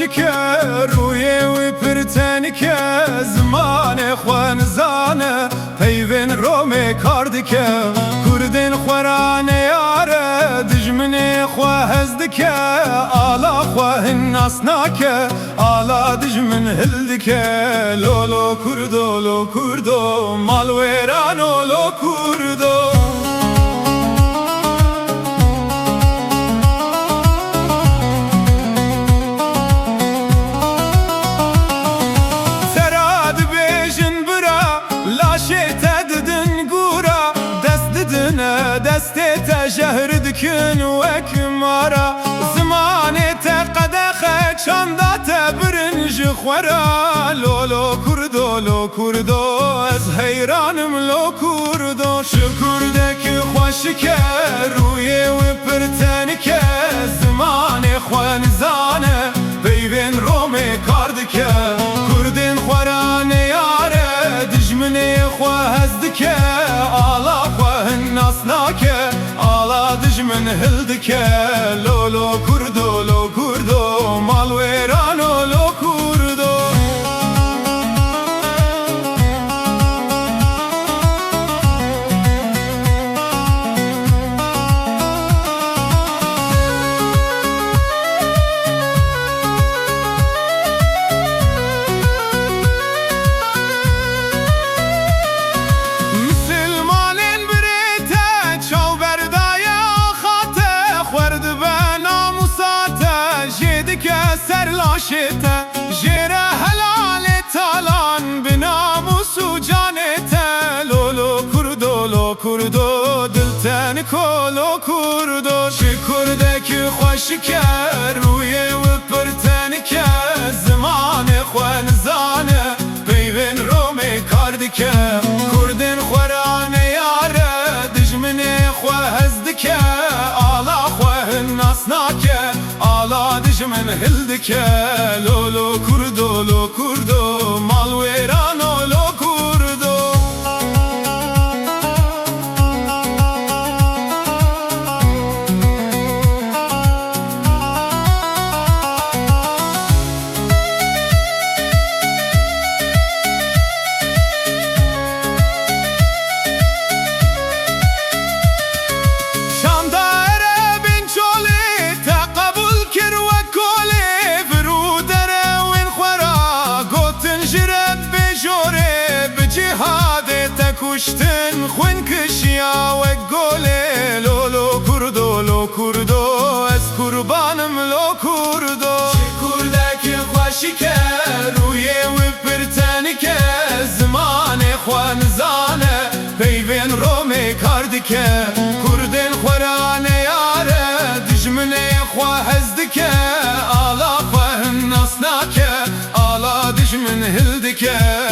خوشکه روی و پرتنکه زمان خوانزانه پیوین رومی کاردکه کردین خورانه یاره دجمن خواه هزدکه آلا خواه ناسناکه آلا دجمن هلدکه لولو کردو مالویرانو لو کردو دستی تجهر دکن و اکمارا زمانی تقدخه چانده تبرنج خورا لولو کردو از حیرانم لو کردو شکردک خوشکه روی و پرتنکه زمانی خوانزانه پیوین رومی کاردکه کردین خورانه یاره دجمنی خواه هزدکه آلا خواه ناسناکه آلا دجمن هلدکه لولو کردو مالویرانو لو کردو سرلاشته جره حلال تالان بناموس و جانته لولو کردو دلتن کلو کردو شکردک خوشکه روی و پرتنکه زمان خوانزانه پیوین رومی کاردکه کردین خورانه یاره دجمن خواه هزدکه آلا خواه ناسناکه آلا دجمن هلدکه لولو کردو مالویرانو لو کردو کشتن خون کشیا و گله لولو کردو از قربانم لو کردو شکردک خوشکه روی و پرتنکه زمان خوانزانه پیوین رومی کاردکه کردین خورانه یاره دجمن خواه هزدکه آلا خواه ناسناکه آلا دجمن هلدکه